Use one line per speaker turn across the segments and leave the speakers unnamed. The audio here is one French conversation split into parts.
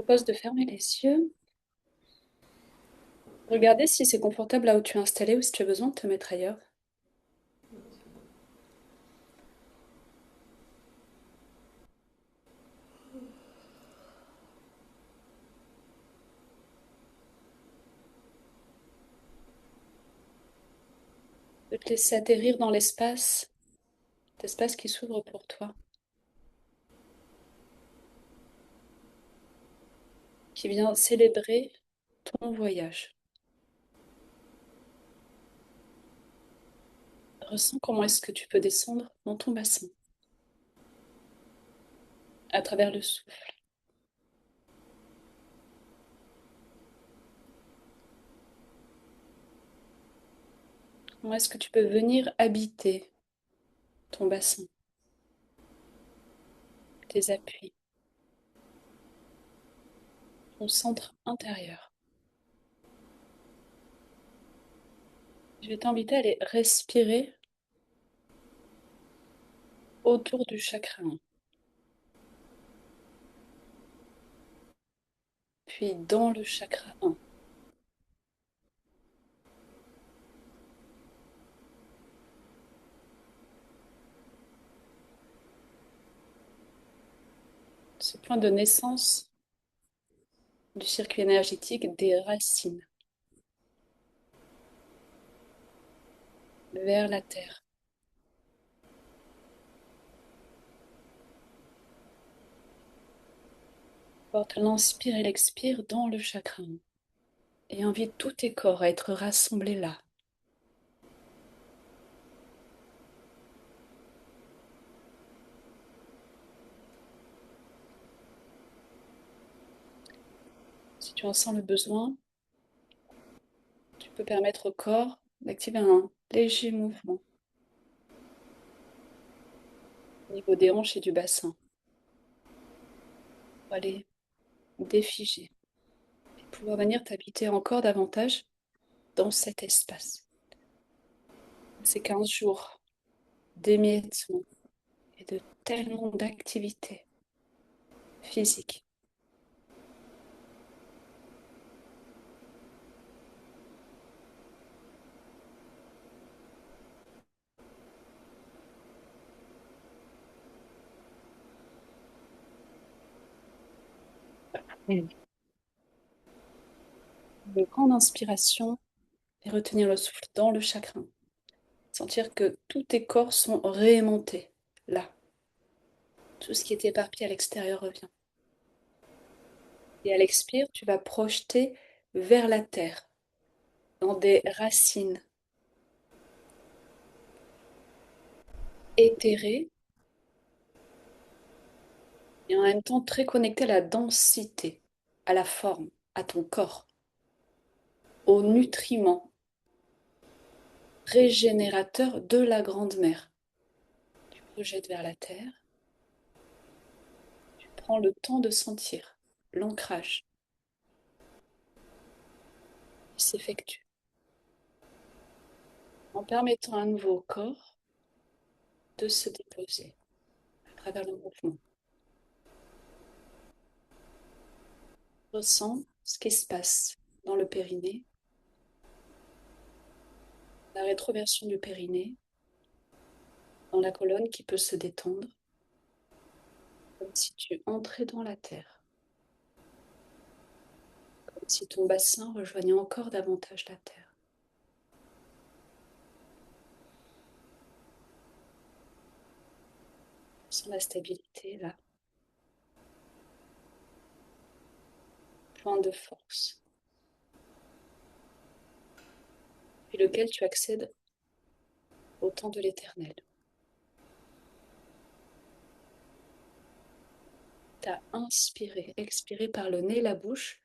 Propose de fermer les yeux. Regardez si c'est confortable là où tu es installé ou si tu as besoin de te mettre ailleurs. De te laisser atterrir dans l'espace, cet espace qui s'ouvre pour toi, qui vient célébrer ton voyage. Ressens comment est-ce que tu peux descendre dans ton bassin, à travers le souffle. Comment est-ce que tu peux venir habiter ton bassin, tes appuis, ton centre intérieur. Je vais t'inviter à aller respirer autour du chakra 1, puis dans le chakra 1. Ce point de naissance du circuit énergétique des racines vers la terre. Porte l'inspire et l'expire dans le chakra et invite tous tes corps à être rassemblés là. Si tu en sens le besoin, tu peux permettre au corps d'activer un léger mouvement au niveau des hanches et du bassin pour aller défiger et pouvoir venir t'habiter encore davantage dans cet espace. Ces 15 jours d'émiettement et de tellement d'activités physiques. Mm. Une grande inspiration et retenir le souffle dans le chakra. Sentir que tous tes corps sont réaimantés là. Tout ce qui est éparpillé à l'extérieur revient. Et à l'expire, tu vas projeter vers la terre, dans des racines éthérées et en même temps très connectées à la densité, à la forme, à ton corps, aux nutriments régénérateurs de la grande mère. Tu projettes vers la terre, tu prends le temps de sentir l'ancrage qui s'effectue en permettant à nouveau au corps de se déposer à travers le mouvement. Ressens ce qui se passe dans le périnée, la rétroversion du périnée, dans la colonne qui peut se détendre, comme si tu entrais dans la terre, comme si ton bassin rejoignait encore davantage la terre. Sens la stabilité là, point de force, puis lequel tu accèdes au temps de l'éternel. Tu as inspiré, expiré par le nez, la bouche,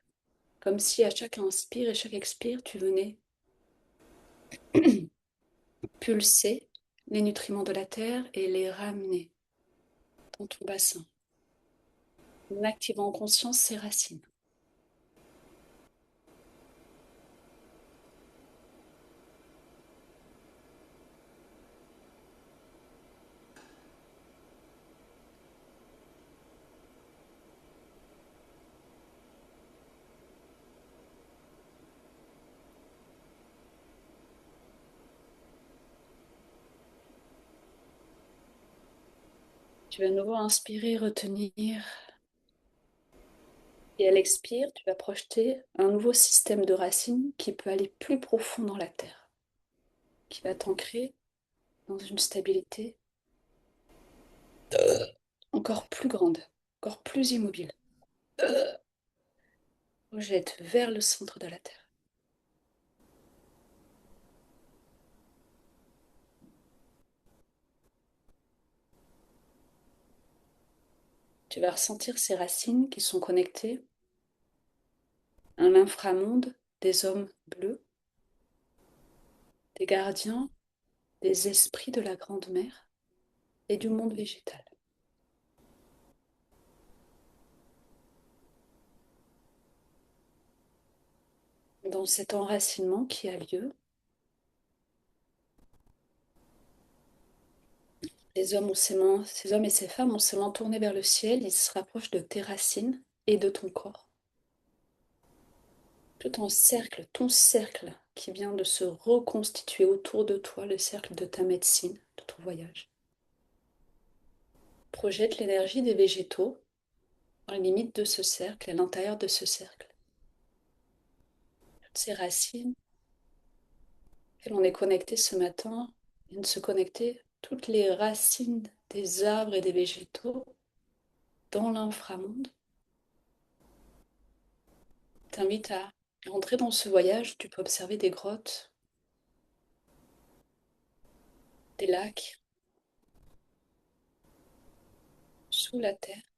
comme si à chaque inspire et chaque expire, tu venais pulser les nutriments de la terre et les ramener dans ton bassin, en activant en conscience ses racines. Tu vas à nouveau inspirer, retenir. Et à l'expire, tu vas projeter un nouveau système de racines qui peut aller plus profond dans la terre, qui va t'ancrer dans une stabilité encore plus grande, encore plus immobile. Projette vers le centre de la terre. Tu vas ressentir ces racines qui sont connectées à l'inframonde des hommes bleus, des gardiens, des esprits de la Grande Mère et du monde végétal. Dans cet enracinement qui a lieu, ces hommes et ces femmes ont ses mains tournées vers le ciel, ils se rapprochent de tes racines et de ton corps. Tout en cercle, ton cercle qui vient de se reconstituer autour de toi, le cercle de ta médecine, de ton voyage. Projette l'énergie des végétaux dans les limites de ce cercle, à l'intérieur de ce cercle. Toutes ces racines auxquelles on est connecté ce matin viennent se connecter, toutes les racines des arbres et des végétaux dans l'inframonde. T'invite à rentrer dans ce voyage. Tu peux observer des grottes, des lacs sous la terre.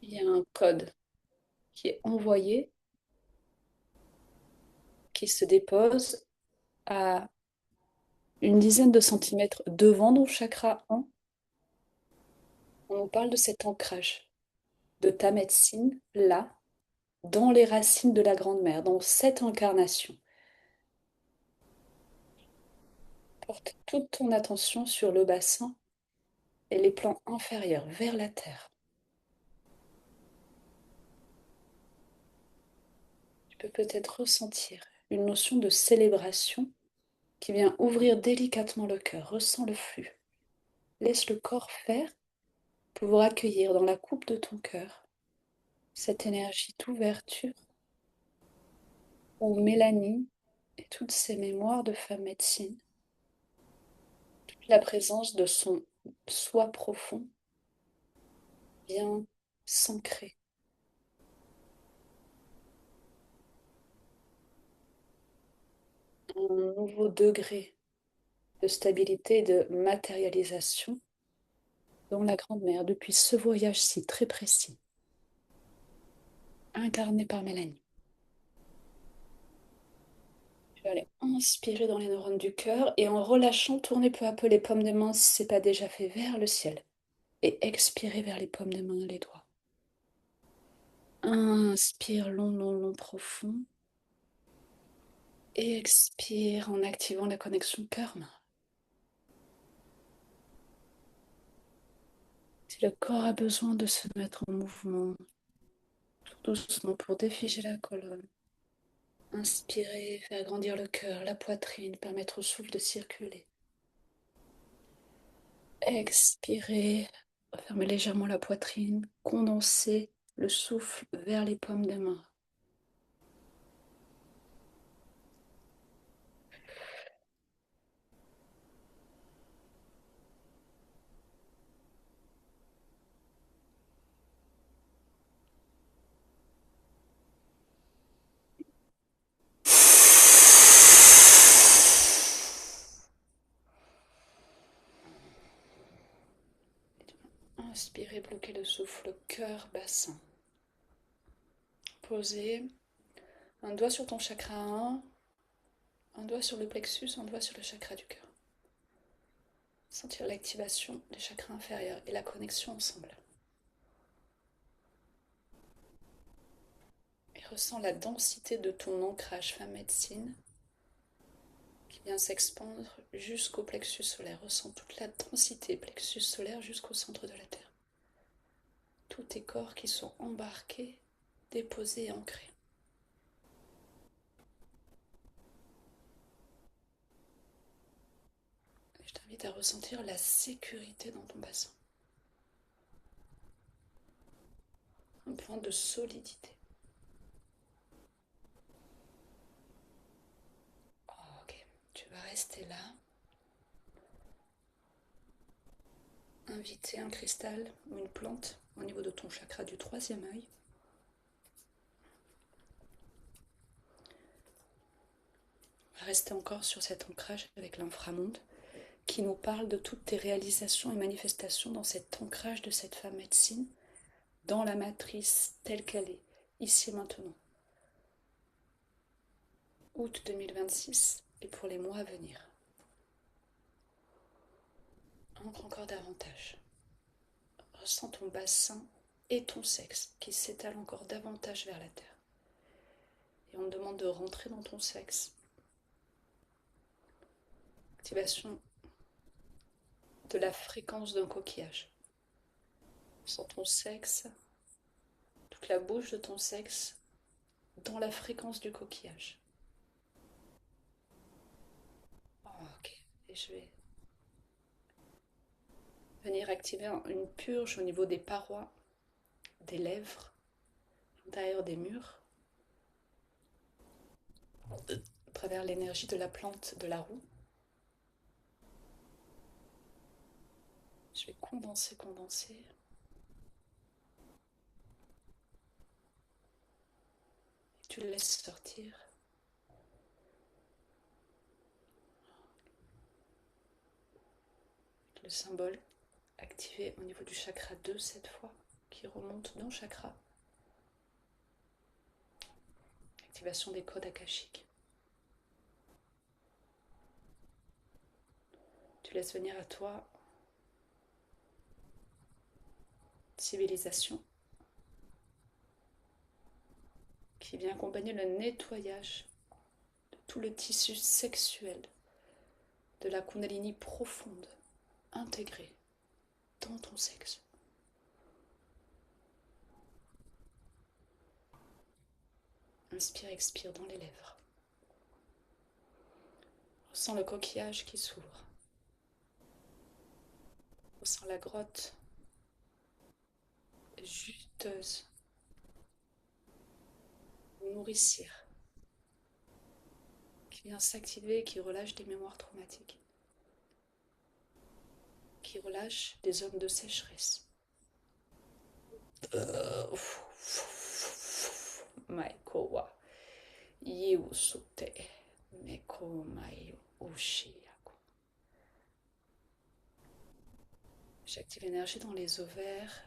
Il y a un code qui est envoyé, qui se dépose à une dizaine de centimètres devant ton chakra 1. On nous parle de cet ancrage, de ta médecine là, dans les racines de la Grande Mère, dans cette incarnation. Porte toute ton attention sur le bassin et les plans inférieurs vers la terre. Tu peux peut-être ressentir une notion de célébration qui vient ouvrir délicatement le cœur. Ressens le flux. Laisse le corps faire pour vous accueillir dans la coupe de ton cœur cette énergie d'ouverture où Mélanie et toutes ses mémoires de femme médecine, toute la présence de son soi profond vient s'ancrer. Un nouveau degré de stabilité et de matérialisation dans la Grande Mère depuis ce voyage-ci très précis, incarné par Mélanie. Tu vas aller inspirer dans les neurones du cœur et en relâchant, tourner peu à peu les paumes de main si ce n'est pas déjà fait vers le ciel. Et expirer vers les paumes de main et les doigts. Inspire long, long, long, profond. Et expire en activant la connexion cœur-main. Si le corps a besoin de se mettre en mouvement, tout doucement pour défiger la colonne, inspirez, faire grandir le cœur, la poitrine, permettre au souffle de circuler. Expirez, fermez légèrement la poitrine, condensez le souffle vers les paumes des mains. Inspirez, bloquez le souffle, cœur, bassin. Posez un doigt sur ton chakra 1, un doigt sur le plexus, un doigt sur le chakra du cœur. Sentir l'activation des chakras inférieurs et la connexion ensemble. Et ressens la densité de ton ancrage femme médecine qui vient s'expandre jusqu'au plexus solaire. Ressens toute la densité plexus solaire jusqu'au centre de la Terre. Tous tes corps qui sont embarqués, déposés et ancrés. Je t'invite faire ressentir la sécurité dans ton bassin. Un point de solidité. Ok, tu vas rester là. Inviter un cristal ou une plante au niveau de ton chakra du troisième œil. On va rester encore sur cet ancrage avec l'inframonde qui nous parle de toutes tes réalisations et manifestations dans cet ancrage de cette femme médecine, dans la matrice telle qu'elle est, ici et maintenant. Août 2026 et pour les mois à venir. Ancre encore davantage. Ressens ton bassin et ton sexe qui s'étalent encore davantage vers la terre. Et on te demande de rentrer dans ton sexe. Activation de la fréquence d'un coquillage. Sens ton sexe, toute la bouche de ton sexe dans la fréquence du coquillage. Ok, et je vais venir activer une purge au niveau des parois, des lèvres, à l'intérieur des murs, à travers l'énergie de la plante de la roue. Je vais condenser, condenser. Et tu le laisses sortir. Le symbole activé au niveau du chakra 2 cette fois, qui remonte dans le chakra. Activation des codes akashiques. Tu laisses venir à toi civilisation qui vient accompagner le nettoyage de tout le tissu sexuel, de la kundalini profonde, intégrée dans ton sexe. Inspire, expire dans les lèvres. Ressens le coquillage qui s'ouvre. Ressens la grotte juteuse, nourricière, qui vient s'activer et qui relâche des mémoires traumatiques, qui relâche des zones de sécheresse. Maikowa Yiusute Meko Mai Ushiyaku. J'active l'énergie dans les ovaires,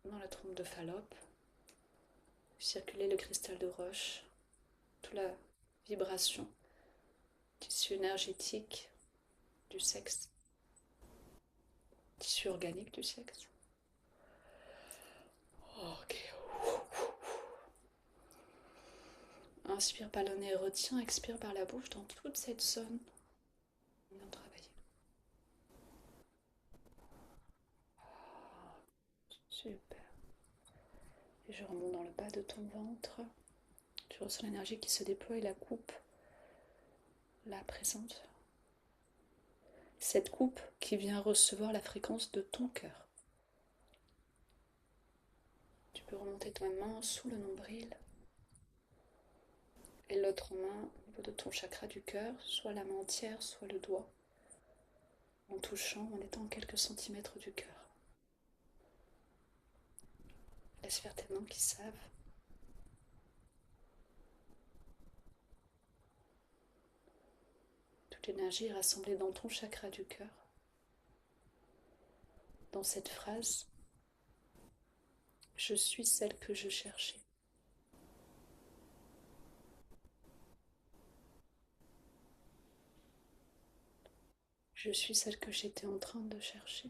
dans la trompe de Fallope. Circuler le cristal de roche, toute la vibration, tissu énergétique du sexe, tissu organique du sexe. Ok. Inspire par le nez, retiens, expire par la bouche dans toute cette zone. On vient travailler. Super. Et je remonte dans le bas de ton ventre. Tu ressens l'énergie qui se déploie et la coupe, là présente. Cette coupe qui vient recevoir la fréquence de ton cœur. Tu peux remonter ta main sous le nombril et l'autre main au niveau de ton chakra du cœur, soit la main entière, soit le doigt, en touchant, en étant quelques centimètres du cœur. Laisse faire tes mains qui savent. Toute l'énergie est rassemblée dans ton chakra du cœur. Dans cette phrase, je suis celle que je cherchais. Je suis celle que j'étais en train de chercher.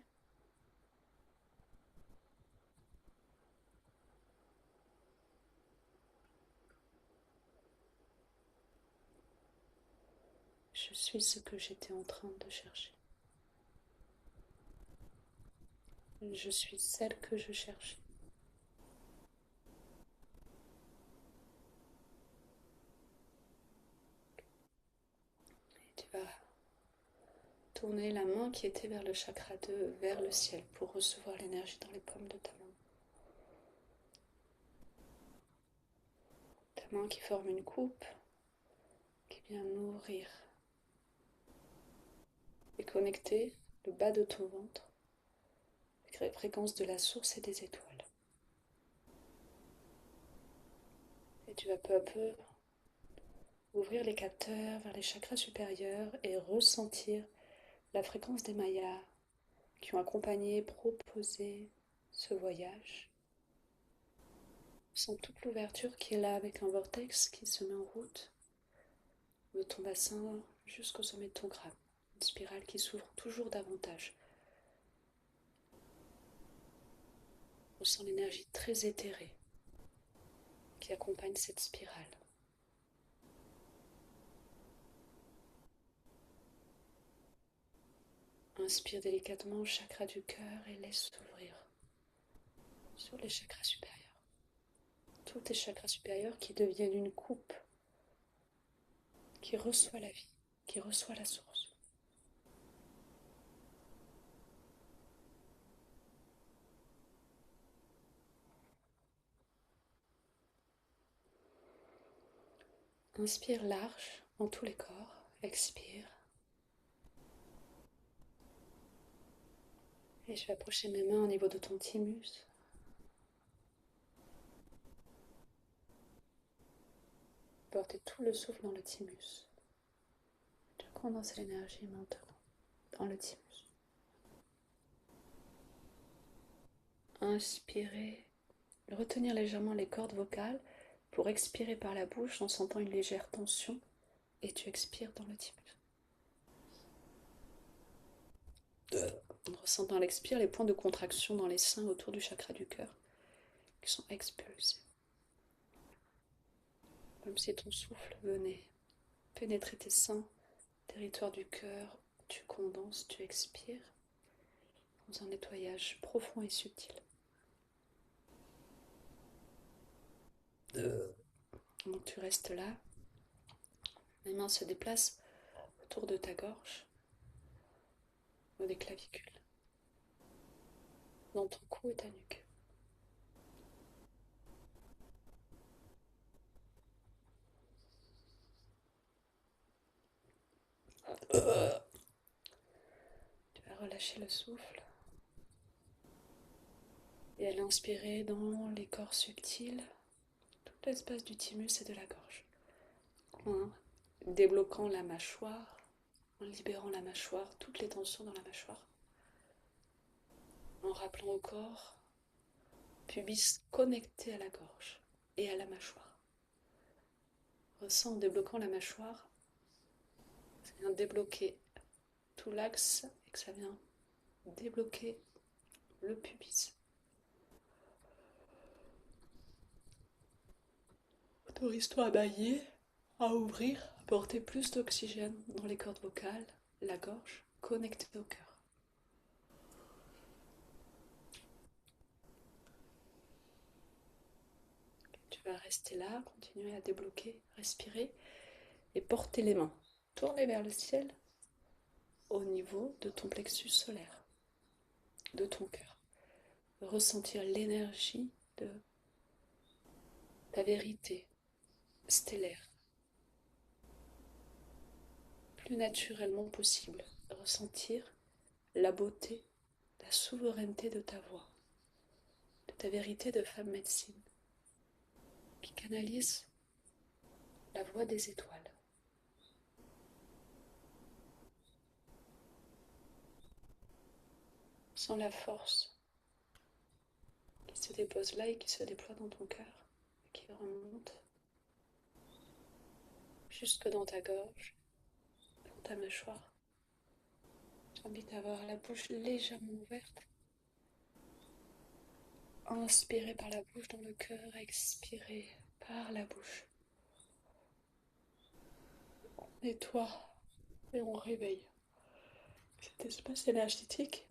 Je suis ce que j'étais en train de chercher. Je suis celle que je cherchais. Et tu vas tourner la main qui était vers le chakra 2 vers le ciel pour recevoir l'énergie dans les paumes de ta main. Ta main qui forme une coupe qui vient nourrir et connecter le bas de ton ventre avec la fréquence de la source et des étoiles. Et tu vas peu à peu ouvrir les capteurs vers les chakras supérieurs et ressentir la fréquence des mayas qui ont accompagné, proposé ce voyage. Sens toute l'ouverture qui est là avec un vortex qui se met en route de ton bassin jusqu'au sommet de ton crâne. Une spirale qui s'ouvre toujours davantage. On sent l'énergie très éthérée qui accompagne cette spirale. Inspire délicatement au chakra du cœur et laisse s'ouvrir sur les chakras supérieurs. Tous tes chakras supérieurs qui deviennent une coupe qui reçoit la vie, qui reçoit la source. Inspire large en tous les corps, expire. Et je vais approcher mes mains au niveau de ton thymus. Porter tout le souffle dans le thymus. Tu condenses l'énergie maintenant dans le thymus. Inspirez, retenir légèrement les cordes vocales pour expirer par la bouche en sentant une légère tension et tu expires dans le thymus. En ressentant à l'expire les points de contraction dans les seins autour du chakra du cœur qui sont expulsés. Comme si ton souffle venait pénétrer tes seins, territoire du cœur, tu condenses, tu expires dans un nettoyage profond et subtil. Donc tu restes là, les mains se déplacent autour de ta gorge, ou des clavicules, dans ton cou et ta nuque. Tu vas relâcher le souffle et aller inspirer dans les corps subtils, tout l'espace du thymus et de la gorge. En débloquant la mâchoire, en libérant la mâchoire, toutes les tensions dans la mâchoire. En rappelant au corps, pubis connecté à la gorge et à la mâchoire. Ressens en débloquant la mâchoire, ça vient débloquer tout l'axe et que ça vient débloquer le pubis. Autorise-toi à bailler, à ouvrir, à porter plus d'oxygène dans les cordes vocales, la gorge, connectée au cœur. Tu vas rester là, continuer à débloquer, respirer et porter les mains. Tourner vers le ciel au niveau de ton plexus solaire, de ton cœur. Ressentir l'énergie de ta vérité stellaire. Plus naturellement possible. Ressentir la beauté, la souveraineté de ta voix, de ta vérité de femme médecine, qui canalise la voix des étoiles. Sens la force qui se dépose là et qui se déploie dans ton cœur, qui remonte jusque dans ta gorge, dans ta mâchoire. J'invite à avoir la bouche légèrement ouverte. Inspirez par la bouche dans le cœur, expirez par la bouche. On nettoie et on réveille cet espace énergétique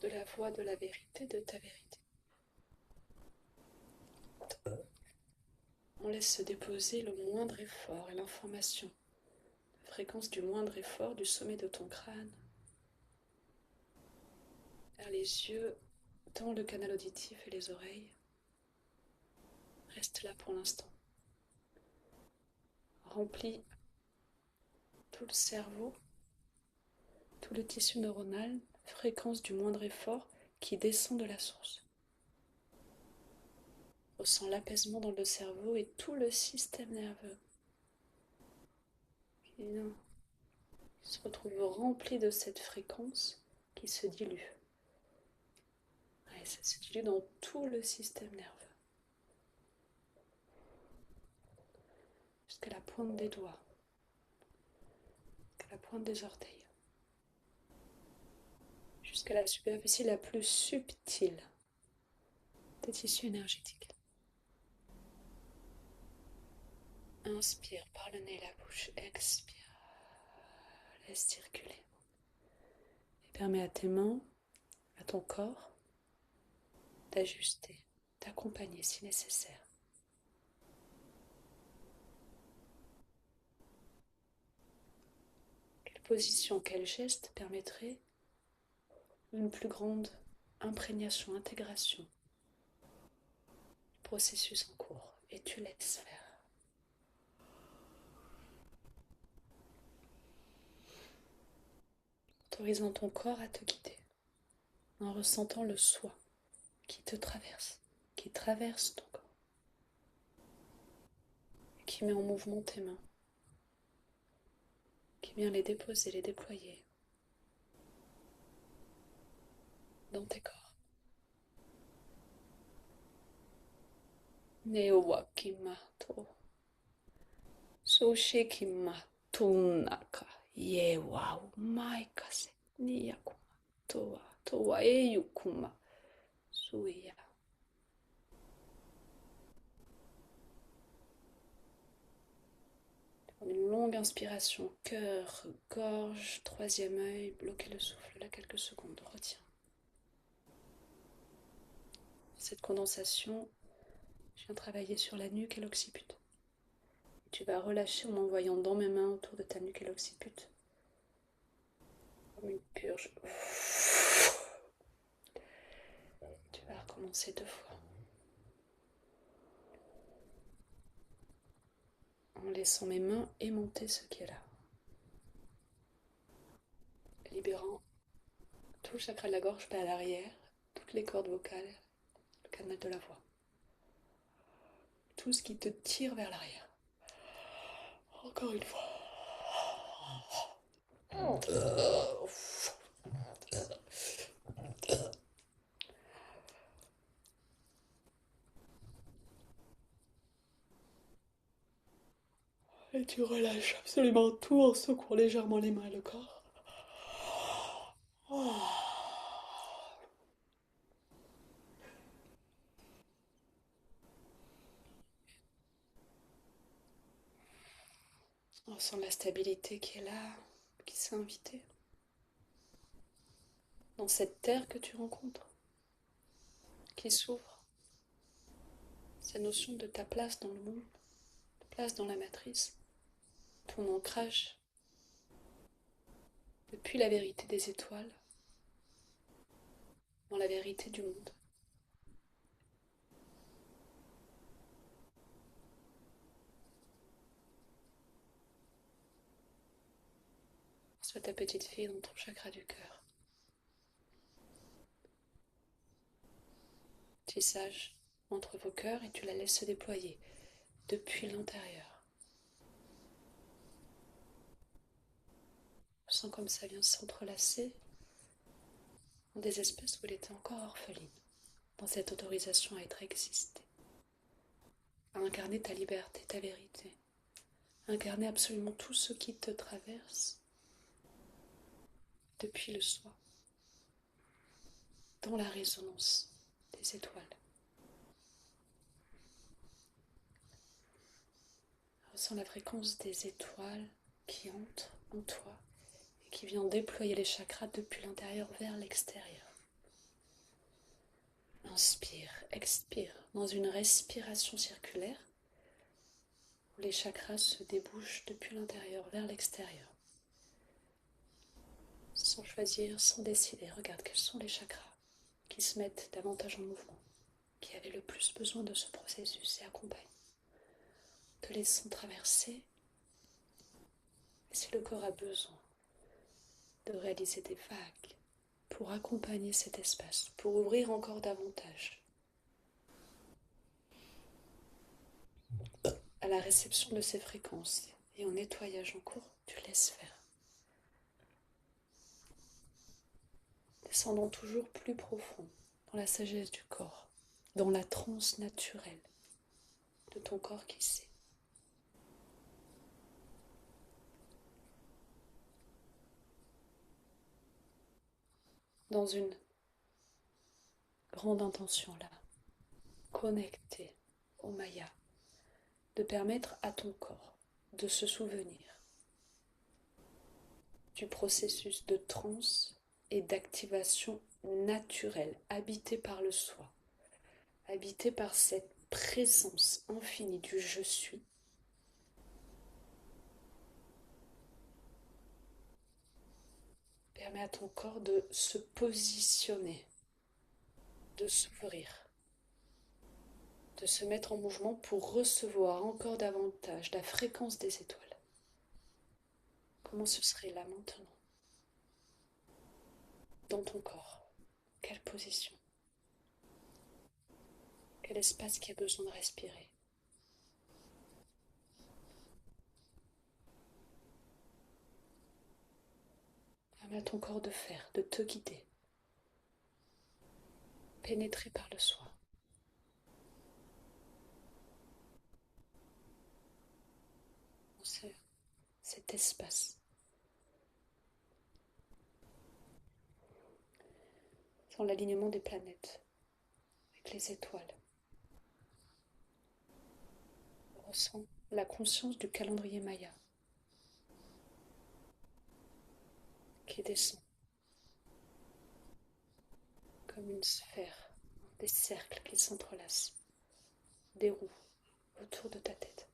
de la voix de la vérité, de ta vérité. On laisse se déposer le moindre effort et l'information fréquence du moindre effort du sommet de ton crâne vers les yeux, dans le canal auditif et les oreilles. Reste là pour l'instant. Remplis tout le cerveau, tout le tissu neuronal, fréquence du moindre effort qui descend de la source. Ressens l'apaisement dans le cerveau et tout le système nerveux qui se retrouve rempli de cette fréquence qui se dilue. Et ça se dilue dans tout le système nerveux, jusqu'à la pointe des doigts, jusqu'à la pointe des orteils, jusqu'à la superficie la plus subtile des tissus énergétiques. Inspire par le nez et la bouche, expire, laisse circuler. Et permets à tes mains, à ton corps, d'ajuster, d'accompagner si nécessaire. Quelle position, quel geste permettrait une plus grande imprégnation, intégration du processus en cours. Et tu laisses faire. Autorisant ton corps à te guider, en ressentant le soi qui te traverse, qui traverse ton corps, qui met en mouvement tes mains, qui vient les déposer, les déployer dans tes corps. Neowa kimato, soshi kimato naka, yewa umaikase, niyakuma, towa eyukuma, suya. Une longue inspiration, cœur, gorge, troisième œil, bloquez le souffle là quelques secondes, retiens. Cette condensation, je viens travailler sur la nuque et l'occiput. Tu vas relâcher en envoyant dans mes mains autour de ta nuque et l'occiput, comme une purge. Tu vas recommencer 2 fois. En laissant mes mains aimanter ce qui est là. Libérant tout le chakra de la gorge par l'arrière, toutes les cordes vocales, le canal de la voix. Tout ce qui te tire vers l'arrière. Encore une fois. Et tu relâches absolument tout en secouant légèrement les mains et le corps. On sent la stabilité qui est là, qui s'est invitée. Dans cette terre que tu rencontres, qui s'ouvre. Cette notion de ta place dans le monde, ta place dans la matrice, ton ancrage depuis la vérité des étoiles, dans la vérité du monde. Sois ta petite fille dans ton chakra du cœur. Tissage entre vos cœurs et tu la laisses se déployer depuis l'intérieur. Sens comme ça vient s'entrelacer en des espaces où elle était encore orpheline, dans cette autorisation à être existée, à incarner ta liberté, ta vérité, à incarner absolument tout ce qui te traverse depuis le soi, dans la résonance des étoiles. Ressens la fréquence des étoiles qui entrent en toi et qui vient déployer les chakras depuis l'intérieur vers l'extérieur. Inspire, expire dans une respiration circulaire où où les chakras se débouchent depuis l'intérieur vers l'extérieur. Sans choisir, sans décider, regarde quels sont les chakras qui se mettent davantage en mouvement, qui avaient le plus besoin de ce processus et accompagne. Te laissant traverser, et si le corps a besoin de réaliser des vagues pour accompagner cet espace, pour ouvrir encore davantage à la réception de ces fréquences et au nettoyage en cours, tu laisses faire. Descendant toujours plus profond dans la sagesse du corps, dans la transe naturelle de ton corps qui sait. Dans une grande intention là, connectée au Maya, de permettre à ton corps de se souvenir du processus de transe et d'activation naturelle, habité par le soi, habité par cette présence infinie du je suis. Permet à ton corps de se positionner, de s'ouvrir, de se mettre en mouvement pour recevoir encore davantage la fréquence des étoiles. Comment ce serait là maintenant? Dans ton corps, quelle position? Quel espace qui a besoin de respirer? Permets à ton corps de faire, de te guider, pénétré par le soi. Cet espace. Sans l'alignement des planètes, avec les étoiles. On ressent la conscience du calendrier Maya qui descend comme une sphère, des cercles qui s'entrelacent, des roues autour de ta tête.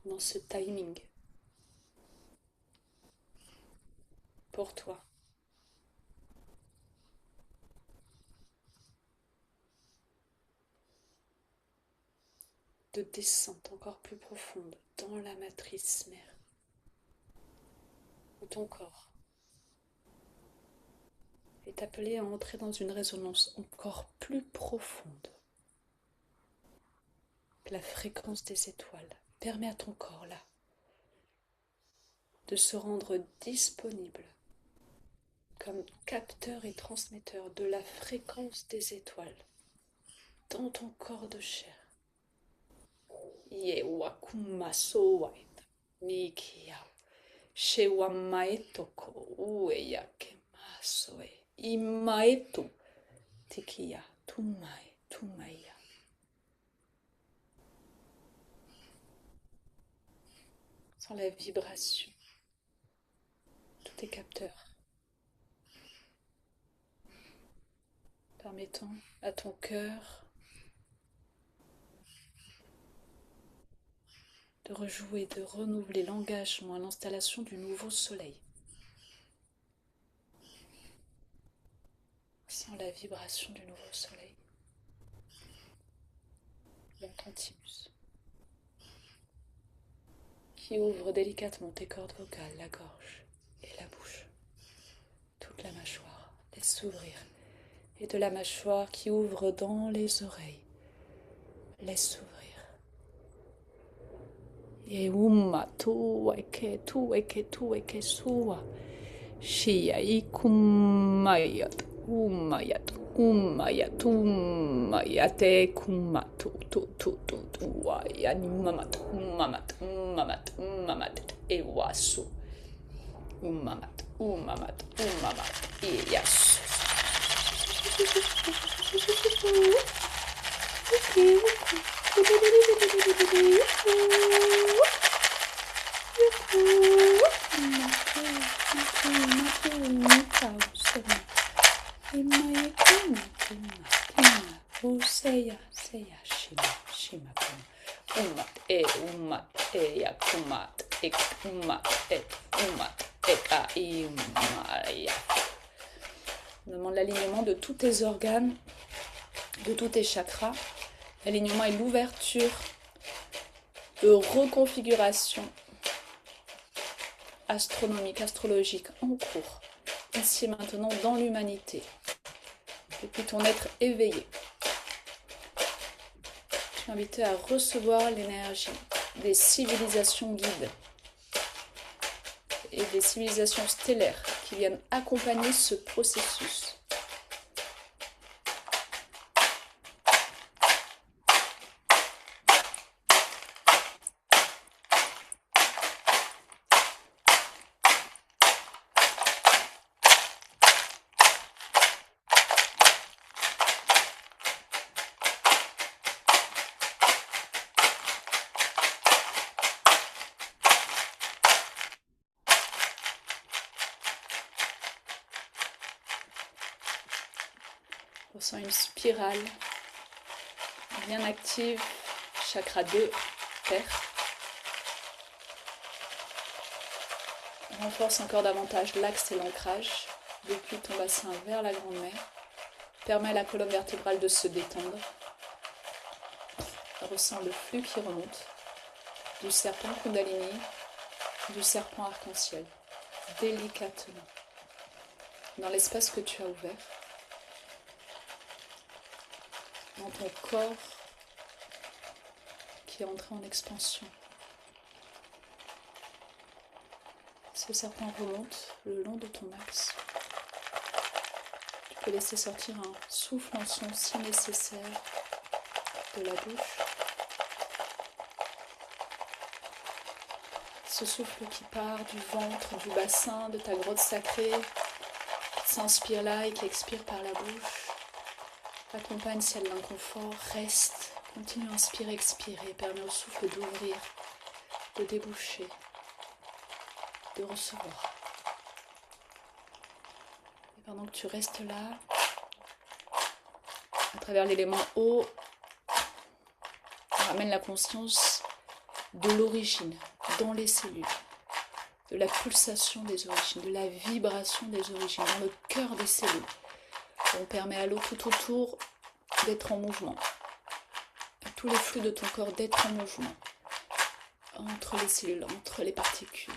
Dans ce timing, pour toi, de descente encore plus profonde dans la matrice mère, où ton corps est appelé à entrer dans une résonance encore plus profonde. La fréquence des étoiles permet à ton corps là de se rendre disponible comme capteur et transmetteur de la fréquence des étoiles dans ton corps de chair. Yewakumaso waita mikia shewa maetoko ueyake masoe imaetu tikia tumai tumaya. Sans la vibration, tout est capteur, permettant à ton cœur de rejouer, de renouveler l'engagement à l'installation du nouveau soleil. Sans la vibration du nouveau soleil, l'Antantimus, qui ouvre délicatement tes cordes vocales, la gorge et la bouche, toute la mâchoire, laisse s'ouvrir, et de la mâchoire qui ouvre dans les oreilles, laisse s'ouvrir. Et tu eke sua, shia ikumayat, umayat, umayate kumatu, tu, wayani mamat, ewasu, umamat, yes. Seya shima umat, e umat, e yak umat, ek umat, et umat, ek a ya. On demande l'alignement de tous tes organes, de tous tes chakras. L'alignement et l'ouverture de reconfiguration astronomique, astrologique en cours, ici et maintenant dans l'humanité, depuis ton être éveillé. Tu es invité à recevoir l'énergie des civilisations guides et des civilisations stellaires qui viennent accompagner ce processus. On ressent une spirale bien active, chakra 2, terre. On renforce encore davantage l'axe et l'ancrage depuis ton bassin vers la grande mer. Permet à la colonne vertébrale de se détendre. On ressent le flux qui remonte du serpent Kundalini, du serpent arc-en-ciel, délicatement, dans l'espace que tu as ouvert. Dans ton corps qui est entré en expansion. Ce serpent remonte le long de ton axe. Tu peux laisser sortir un souffle en son si nécessaire de la bouche. Ce souffle qui part du ventre, du bassin, de ta grotte sacrée, qui s'inspire là et qui expire par la bouche. Accompagne celle de l'inconfort, reste, continue à inspirer, expirer, permet au souffle d'ouvrir, de déboucher, de recevoir. Et pendant que tu restes là, à travers l'élément eau, on ramène la conscience de l'origine dans les cellules, de la pulsation des origines, de la vibration des origines, dans le cœur des cellules. On permet à l'eau tout autour d'être en mouvement, à tous les flux de ton corps d'être en mouvement, entre les cellules, entre les particules.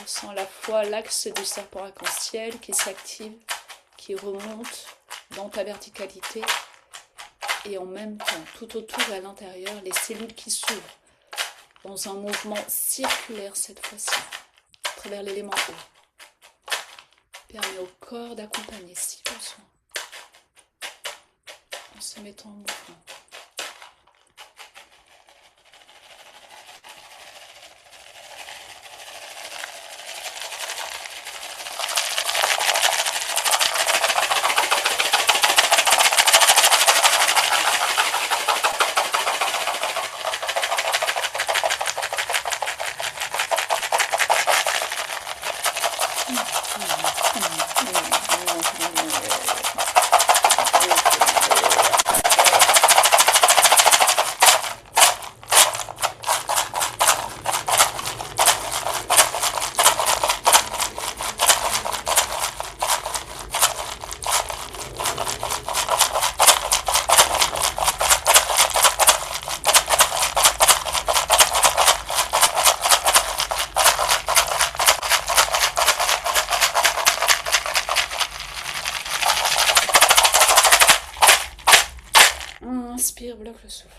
On sent à la fois l'axe du serpent arc-en-ciel qui s'active, qui remonte dans ta verticalité, et en même temps, tout autour et à l'intérieur, les cellules qui s'ouvrent dans un mouvement circulaire cette fois-ci, à travers l'élément eau. Permet au corps d'accompagner si besoin, en se mettant en mouvement. Inspire, bloque le souffle.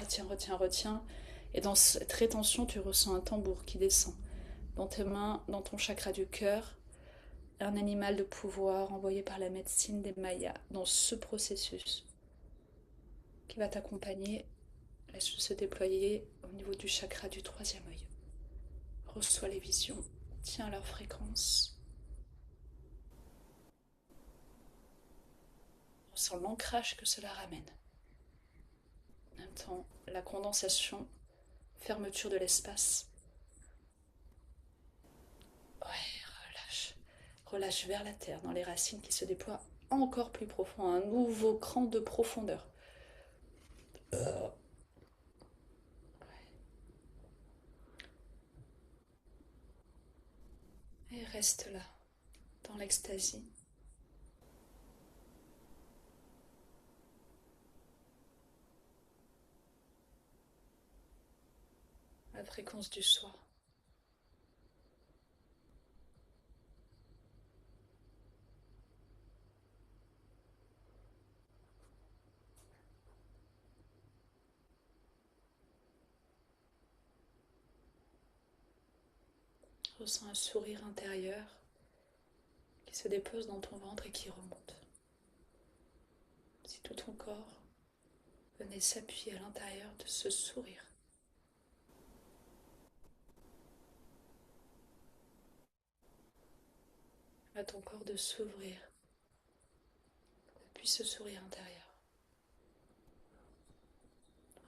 Retiens, retiens, retiens. Et dans cette rétention, tu ressens un tambour qui descend dans tes mains, dans ton chakra du cœur. Un animal de pouvoir envoyé par la médecine des Mayas dans ce processus qui va t'accompagner. Laisse-le se déployer au niveau du chakra du troisième œil. Reçois les visions, tiens leur fréquence. Ressens l'ancrage que cela ramène. En même temps, la condensation, fermeture de l'espace. Ouais, relâche. Relâche vers la terre, dans les racines qui se déploient encore plus profond, un nouveau cran de profondeur. Et reste là, dans l'extasie. La fréquence du soi. Ressens un sourire intérieur qui se dépose dans ton ventre et qui remonte. Si tout ton corps venait s'appuyer à l'intérieur de ce sourire. À ton corps de s'ouvrir depuis ce sourire intérieur.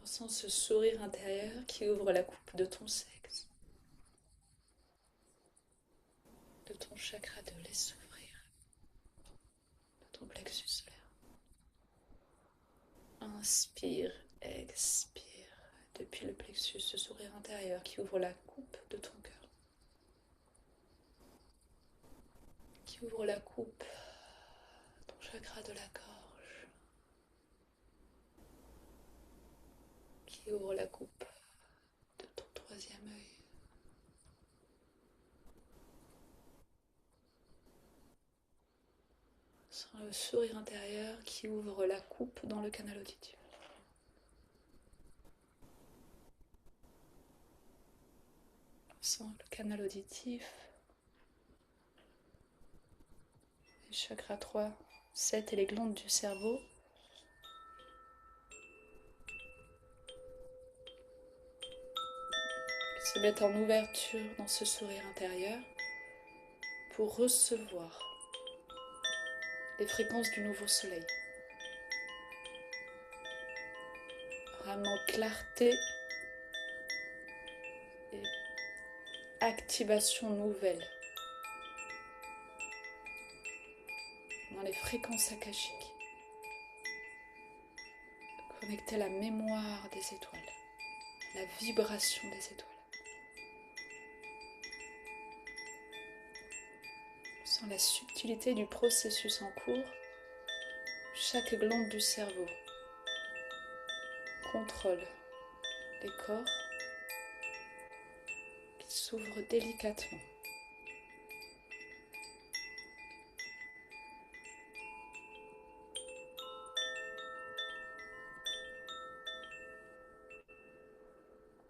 Ressens ce sourire intérieur qui ouvre la coupe de ton sexe, de ton chakra de laisse s'ouvrir, de ton plexus solaire. Inspire, expire. Depuis le plexus, ce sourire intérieur qui ouvre la coupe de ton cœur. Qui ouvre la coupe, ton chakra de la gorge. Qui ouvre la coupe de ton troisième œil. Sens le sourire intérieur qui ouvre la coupe dans le canal auditif. Sens le canal auditif. Les chakras 3, 7 et les glandes du cerveau. Qui se mettent en ouverture dans ce sourire intérieur pour recevoir les fréquences du nouveau soleil. Ramenant clarté et activation nouvelle dans les fréquences akashiques. Connecté à la mémoire des étoiles, la vibration des étoiles. Sans la subtilité du processus en cours, chaque glande du cerveau contrôle les corps qui s'ouvrent délicatement.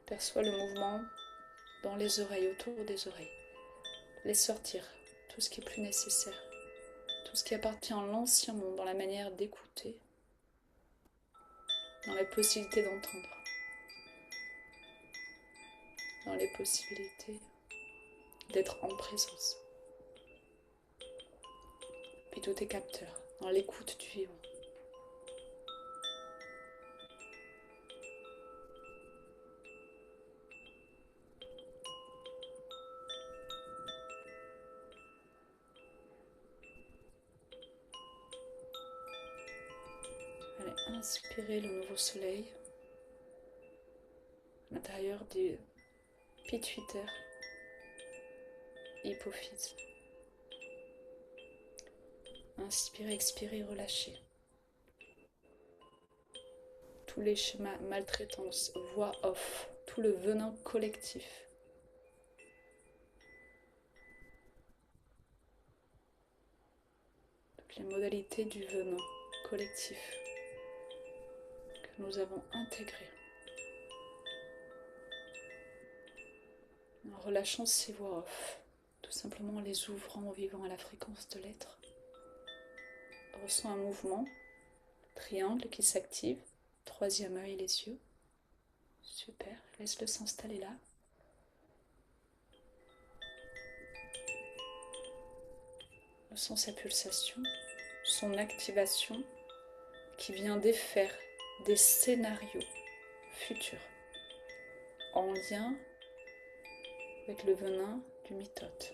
Perçois le mouvement dans les oreilles, autour des oreilles. Laisse sortir tout ce qui est plus nécessaire, tout ce qui appartient à l'ancien monde, dans la manière d'écouter, dans la possibilité d'entendre, dans les possibilités d'être en présence. Puis tous tes capteurs, dans l'écoute du vivant. Allez, inspirez le nouveau soleil à l'intérieur du pituitaire, hypophyse. Inspirez, expirez, relâchez. Tous les schémas maltraitance, voix off, tout le venin collectif. Toutes les modalités du venin collectif que nous avons intégré. En relâchant ces voix off, tout simplement en les ouvrant en vivant à la fréquence de l'être. Ressens un mouvement, triangle qui s'active, troisième œil, les yeux. Super, laisse-le s'installer là. Ressens sa pulsation, son activation qui vient défaire des scénarios futurs en lien avec le venin du mitote.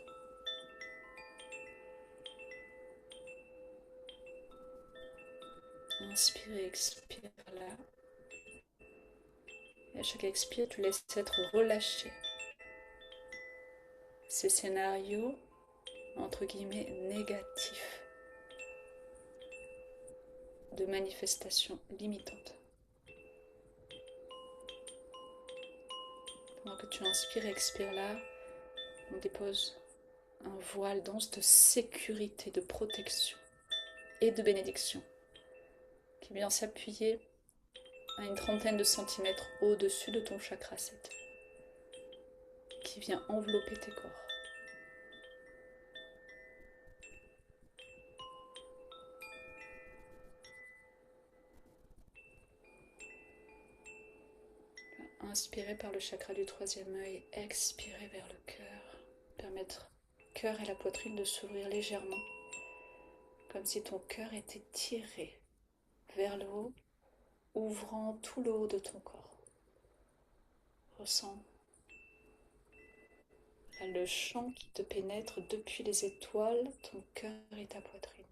Inspire et expire là. Et à chaque expire, tu laisses être relâché. Ces scénarios, entre guillemets, négatifs, de manifestations limitantes. Pendant que tu inspires et expires là, on dépose un voile dense de sécurité, de protection et de bénédiction qui vient s'appuyer à une trentaine de centimètres au-dessus de ton chakra 7, qui vient envelopper tes corps. Inspirez par le chakra du troisième œil, expirez vers le cœur. Permettre au cœur et la poitrine de s'ouvrir légèrement, comme si ton cœur était tiré vers le haut, ouvrant tout le haut de ton corps. Ressens le champ qui te pénètre depuis les étoiles, ton cœur et ta poitrine,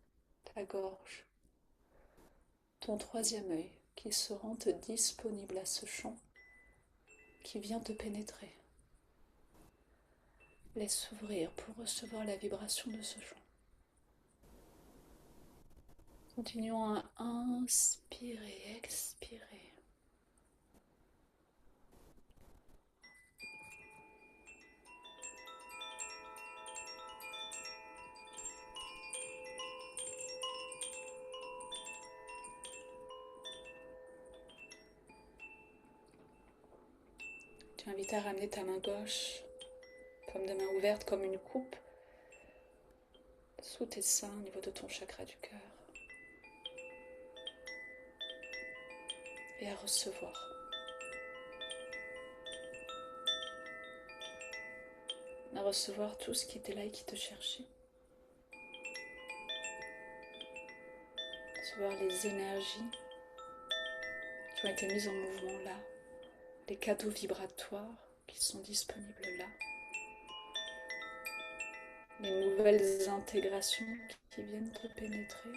ta gorge, ton troisième œil qui se rend disponible à ce champ qui vient te pénétrer. Laisse s'ouvrir pour recevoir la vibration de ce champ. Continuons à inspirer, expirer. Tu invites à ramener ta main gauche, paume de main ouverte comme une coupe, sous tes seins au niveau de ton chakra du cœur. Et à recevoir. À recevoir tout ce qui était là et qui te cherchait. Recevoir les énergies qui ont été mises en mouvement là. Les cadeaux vibratoires qui sont disponibles là. Les nouvelles intégrations qui viennent te pénétrer.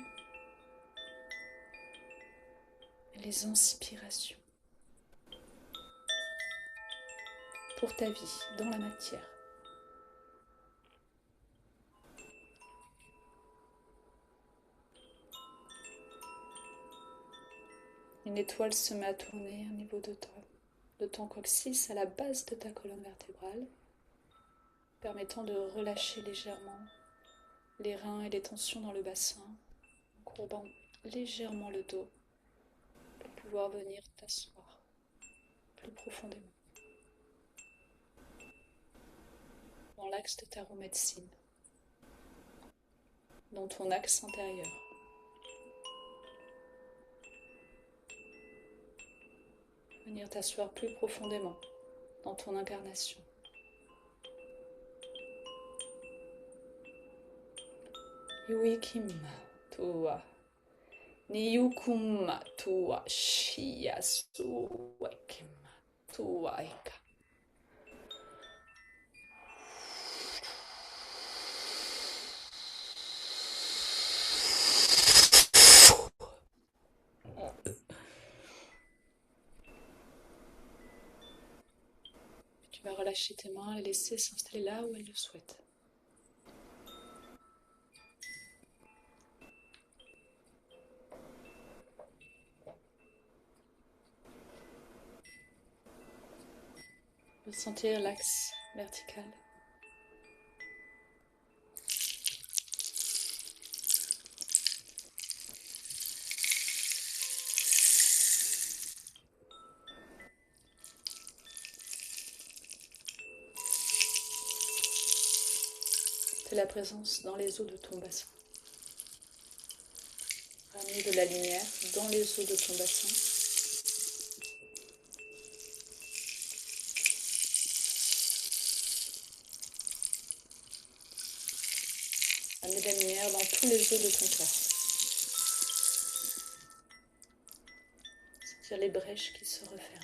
Et les inspirations. Pour ta vie, dans la matière. Une étoile se met à tourner au niveau de ton coccyx à la base de ta colonne vertébrale, permettant de relâcher légèrement les reins et les tensions dans le bassin, en courbant légèrement le dos pour pouvoir venir t'asseoir plus profondément dans l'axe de ta roue médecine, dans ton axe intérieur. Venir t'asseoir plus profondément dans ton incarnation. Yuikim tua, niyukum tua, shiasu wekim tua eka. Tu vas relâcher tes mains et les laisser s'installer là où elles le souhaitent. Ressentir l'axe vertical. C'est la présence dans les eaux de ton bassin. Ramener de la lumière dans les eaux de ton bassin. Ramener de la lumière dans tous les eaux de ton corps. Sentir les brèches qui se referment.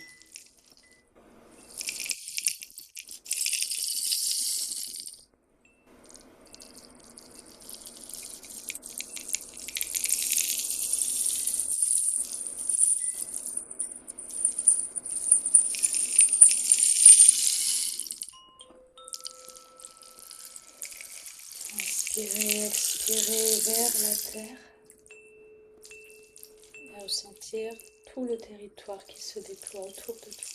la terre et à ressentir tout le territoire qui se déploie autour de toi.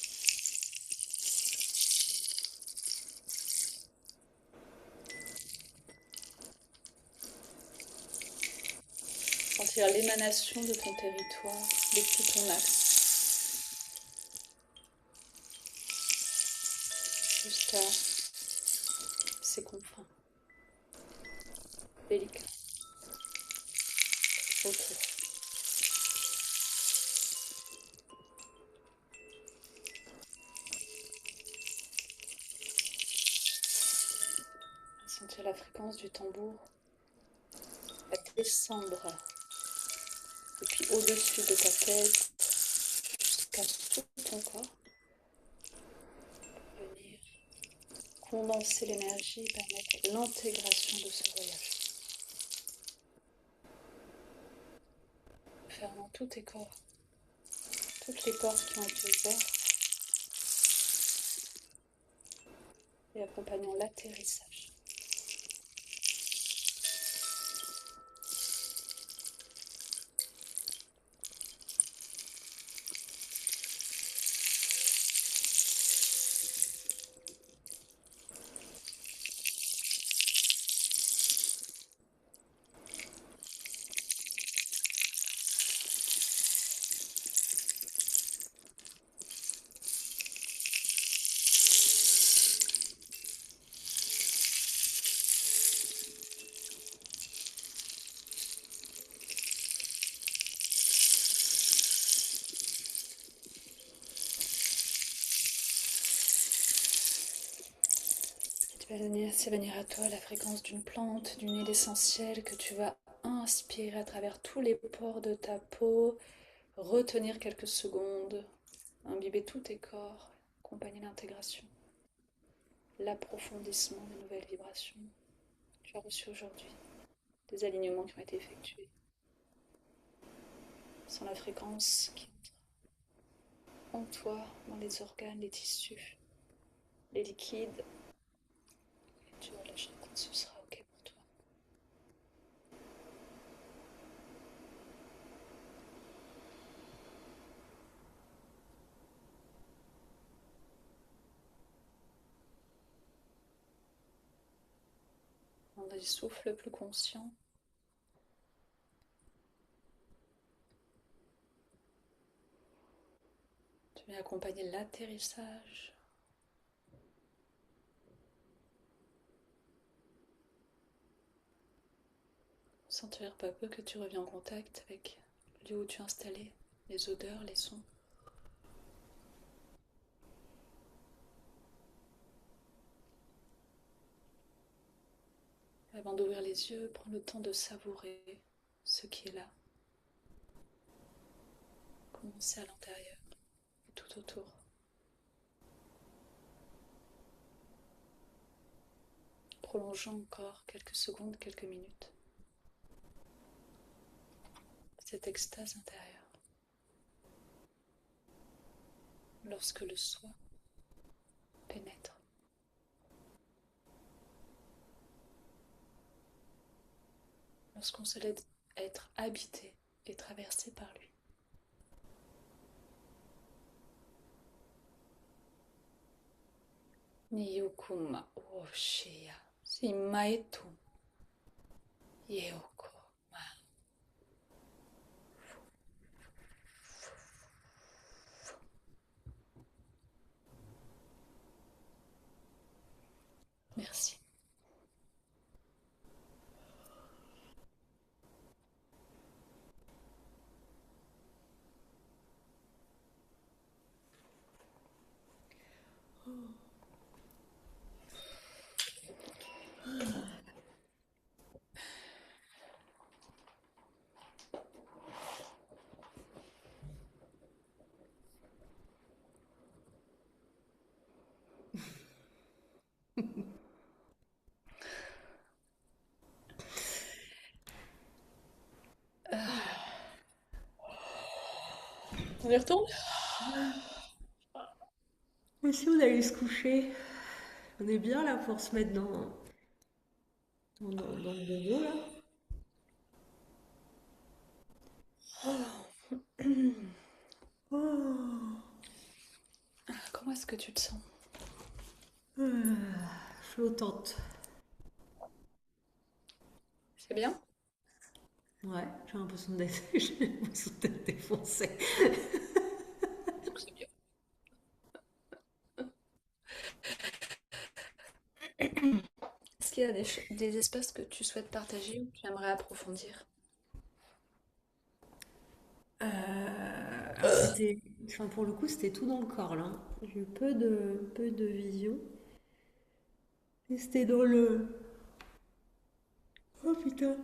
Sentir l'émanation de ton territoire depuis ton axe jusqu'à ses confins délicats autour. Sentir la fréquence du tambour descendre depuis au-dessus de ta tête jusqu'à tout ton corps. Venir condenser l'énergie et permettre l'intégration de ce voyage. Fermant tous tes corps, toutes les portes qui ont été ouvertes et accompagnant l'atterrissage. Tu vas laisser venir à toi la fréquence d'une plante, d'une huile essentielle que tu vas inspirer à travers tous les pores de ta peau, retenir quelques secondes, imbiber tous tes corps, accompagner l'intégration, l'approfondissement des nouvelles vibrations que tu as reçues aujourd'hui, des alignements qui ont été effectués, sans la fréquence qui entre en toi, dans les organes, les tissus, les liquides. Tu relâches quand ce sera OK pour toi. Dans des souffles plus conscients, tu viens accompagner l'atterrissage. Sentir peu à peu que tu reviens en contact avec le lieu où tu es installé, les odeurs, les sons. Avant d'ouvrir les yeux, prends le temps de savourer ce qui est là. Commencez à l'intérieur et tout autour. Prolongeons encore quelques secondes, quelques minutes. Cette extase intérieure. Lorsque le soi pénètre. Lorsqu'on se laisse être habité et traversé par lui. Niyukuma Oshiya Simaitu Yeoko. Merci. On y retourne?
Aussi, on allait se coucher. On est bien là pour se mettre dans le bobo là.
que tu te sens?
Flottante.
C'est bien?
Ouais, j'ai l'impression d'être j'ai l'impression d'être défoncée.
C'est bien. Est-ce qu'il y a des espaces que tu souhaites partager ou que tu aimerais approfondir?
Alors c'était, enfin pour le coup c'était tout dans le corps là. J'ai eu peu de vision. Et c'était dans le, oh putain,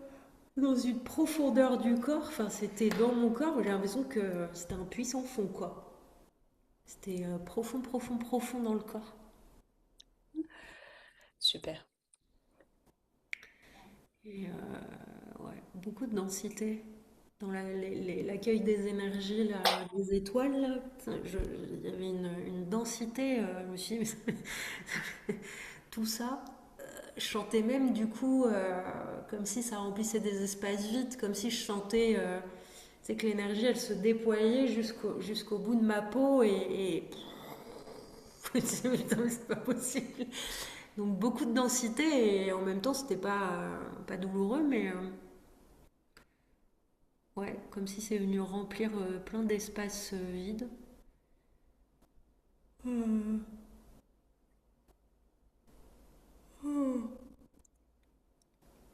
dans une profondeur du corps. Enfin c'était dans mon corps. J'ai l'impression que c'était un puissant fond quoi. C'était profond, profond, profond dans le corps.
Super.
Et ouais, beaucoup de densité dans l'accueil des énergies, des étoiles. Là. Putain, il y avait une densité. Je me suis dit, mais tout ça. Je chantais même du coup comme si ça remplissait des espaces vides, comme si je chantais. C'est que l'énergie, elle se déployait jusqu'au bout de ma peau et je me disais, mais putain, mais c'est pas possible. Donc beaucoup de densité et en même temps, c'était pas douloureux, mais ouais, comme si c'est venu remplir plein d'espaces vides.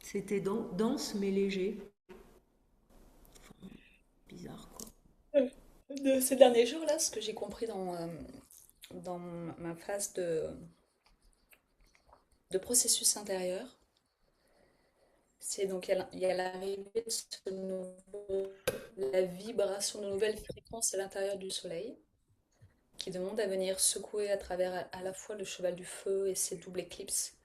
C'était dense mais léger. Bizarre quoi.
De ces derniers jours-là, ce que j'ai compris dans ma phase de processus intérieur, c'est donc il y a l'arrivée de la vibration de nouvelles fréquences à l'intérieur du Soleil, qui demande à venir secouer à travers à la fois le cheval du feu et ses doubles éclipses,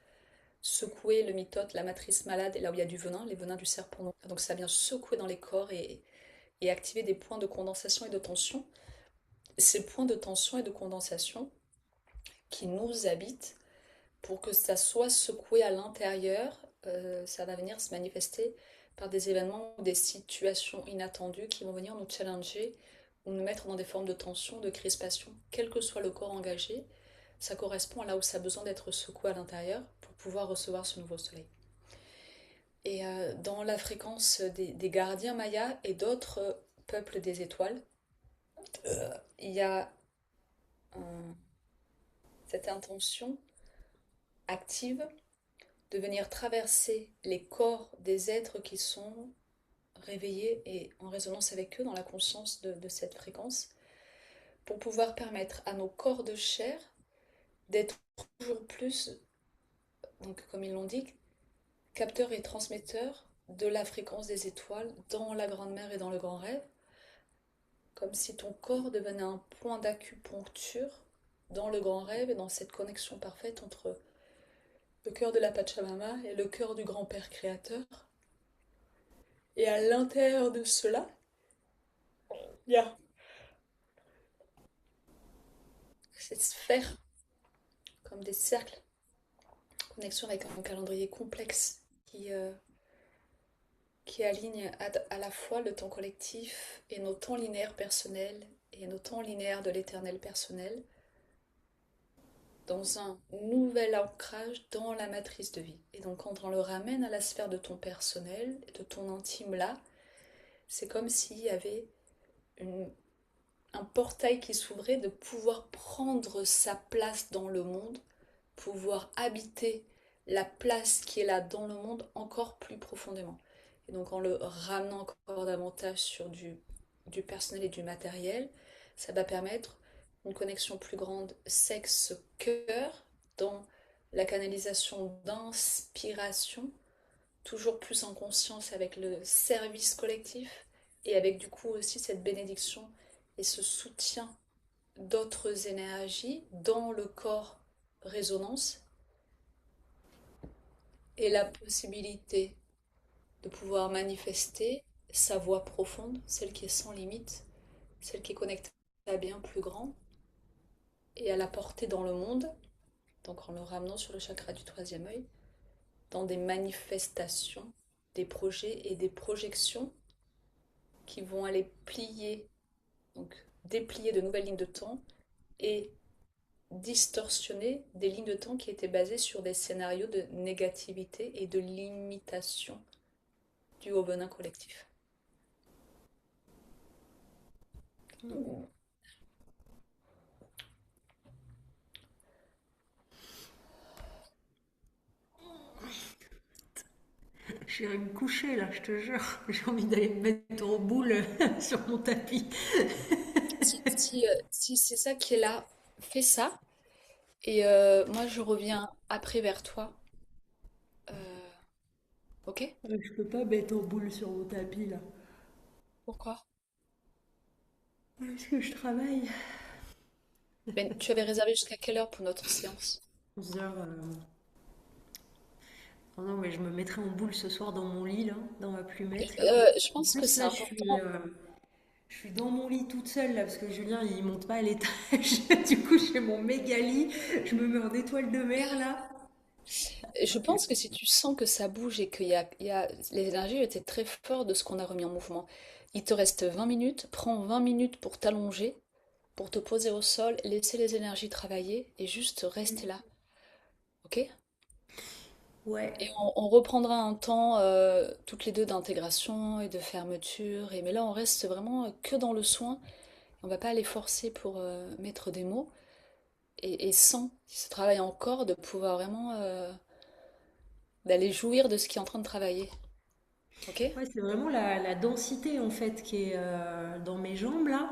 secouer le mitote, la matrice malade, et là où il y a du venin, les venins du serpent noir. Donc ça vient secouer dans les corps et activer des points de condensation et de tension. Ces points de tension et de condensation qui nous habitent, pour que ça soit secoué à l'intérieur, ça va venir se manifester par des événements ou des situations inattendues qui vont venir nous challenger ou nous mettre dans des formes de tension, de crispation, quel que soit le corps engagé. Ça correspond à là où ça a besoin d'être secoué à l'intérieur pour pouvoir recevoir ce nouveau soleil. Et dans la fréquence des gardiens mayas et d'autres peuples des étoiles, il y a un- cette intention active de venir traverser les corps des êtres qui sont réveillés et en résonance avec eux dans la conscience de cette fréquence, pour pouvoir permettre à nos corps de chair d'être toujours plus, donc comme ils l'ont dit, capteurs et transmetteurs de la fréquence des étoiles dans la grande mer et dans le grand rêve, comme si ton corps devenait un point d'acupuncture dans le grand rêve et dans cette connexion parfaite entre le cœur de la Pachamama et le cœur du grand-père créateur. Et à l'intérieur de cela, il y a cette sphère, comme des cercles, connexion avec un calendrier complexe qui aligne à la fois le temps collectif et nos temps linéaires personnels et nos temps linéaires de l'éternel personnel dans un nouvel ancrage dans la matrice de vie. Et donc quand on le ramène à la sphère de ton personnel et de ton intime là, c'est comme s'il y avait une, un portail qui s'ouvrait de pouvoir prendre sa place dans le monde, pouvoir habiter la place qui est là dans le monde encore plus profondément. Et donc en le ramenant encore davantage sur du personnel et du matériel, ça va permettre une connexion plus grande sexe-cœur dans la canalisation d'inspiration, toujours plus en conscience avec le service collectif et avec du coup aussi cette bénédiction et ce soutien d'autres énergies dans le corps résonance et la possibilité de pouvoir manifester sa voix profonde, celle qui est sans limite, celle qui est connectée à bien plus grand et à la porter dans le monde, donc en le ramenant sur le chakra du troisième œil, dans des manifestations, des projets et des projections qui vont aller plier, donc déplier de nouvelles lignes de temps et distorsionner des lignes de temps qui étaient basées sur des scénarios de négativité et de limitation du au venin collectif.
Je vais me coucher là, je te jure. J'ai envie d'aller me mettre en boule sur mon tapis.
Si c'est ça qui est là, fais ça. Et moi, je reviens après vers toi. Euh, ok?
Je peux pas mettre en boule sur mon tapis là.
Pourquoi?
Parce que je travaille.
Ben, tu avais réservé jusqu'à quelle heure pour notre séance?
11 heures. Oh non, mais je me mettrai en boule ce soir dans mon lit là, dans ma plumette là.
Je
En
pense que
plus
c'est
là,
important.
je suis dans mon lit toute seule là parce que Julien il monte pas à l'étage. Du coup, j'ai mon méga lit. Je me mets en étoile de mer là.
Je pense que si tu sens que ça bouge et les énergies étaient très fortes de ce qu'on a remis en mouvement. Il te reste 20 minutes, prends 20 minutes pour t'allonger, pour te poser au sol, laisser les énergies travailler et juste rester là. Ok?
Ouais.
Et on reprendra un temps toutes les deux d'intégration et de fermeture. Mais là, on reste vraiment que dans le soin. On va pas aller forcer pour mettre des mots. Et sans ce travail encore, de pouvoir vraiment d'aller jouir de ce qui est en train de travailler. Ok?
Ouais, c'est vraiment la densité en fait qui est dans mes jambes là.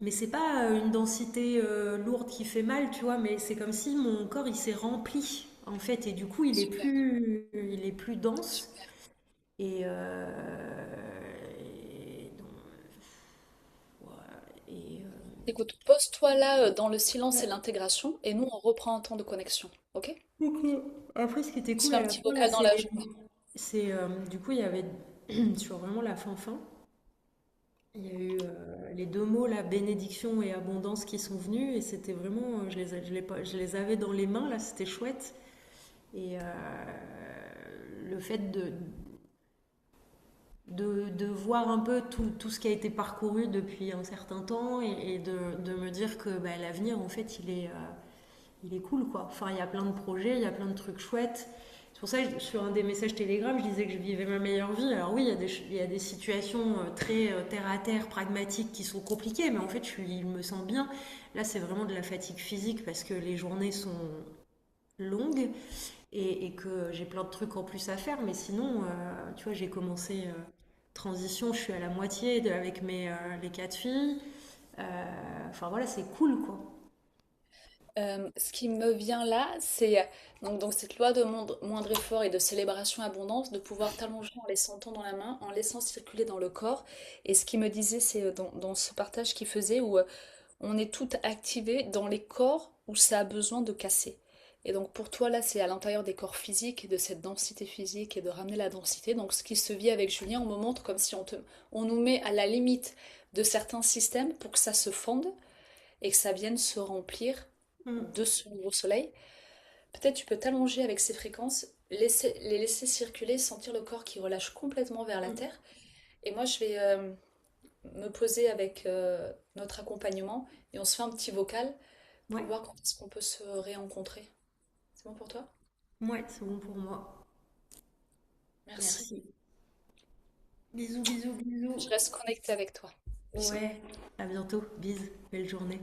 Mais c'est pas une densité lourde qui fait mal, tu vois, mais c'est comme si mon corps il s'est rempli en fait et du coup
Super,
il est plus dense
super.
et donc, ouais,
Écoute, pose-toi là dans le silence et
ouais.
l'intégration, et nous, on reprend un temps de connexion. Ok?
Donc, après, ce qui était
On se
cool
fait
à
un
la
petit
fin, là,
vocal dans la journée.
du coup, il y avait, sur vraiment la fin, il y a eu les deux mots, là, bénédiction et abondance, qui sont venus, et c'était vraiment, je les avais dans les mains, là, c'était chouette. Et le fait de voir un peu tout ce qui a été parcouru depuis un certain temps et de me dire que bah, l'avenir, en fait, il est cool, quoi. Enfin, il y a plein de projets, il y a plein de trucs chouettes. C'est pour ça que sur un des messages Telegram, je disais que je vivais ma meilleure vie. Alors oui, il y a des situations très terre à terre, pragmatiques, qui sont compliquées, mais en fait, je me sens bien. Là, c'est vraiment de la fatigue physique parce que les journées sont longues et que j'ai plein de trucs en plus à faire. Mais sinon, tu vois, j'ai commencé transition, je suis à la moitié avec les quatre filles. Enfin voilà, c'est cool, quoi.
Ce qui me vient là, c'est donc cette loi de moindre effort et de célébration abondance, de pouvoir t'allonger en les sentant dans la main, en laissant circuler dans le corps. Et ce qui me disait, c'est dans ce partage qu'il faisait où on est toutes activées dans les corps où ça a besoin de casser. Et donc pour toi, là, c'est à l'intérieur des corps physiques et de cette densité physique et de ramener la densité. Donc ce qui se vit avec Julien, on me montre comme si on nous met à la limite de certains systèmes pour que ça se fonde et que ça vienne se remplir
Mm.
de ce nouveau soleil. Peut-être tu peux t'allonger avec ces fréquences, les laisser circuler, sentir le corps qui relâche complètement vers la
Mm.
terre. Et moi, je vais me poser avec notre accompagnement et on se fait un petit vocal
Ouais,
pour voir quand est-ce qu'on peut se rérencontrer. C'est bon pour toi?
ouais, c'est bon pour moi.
Merci.
Merci. Bisous, bisous, bisous.
Je reste connectée avec toi. Bisous.
Ouais, à bientôt. Bise, belle journée.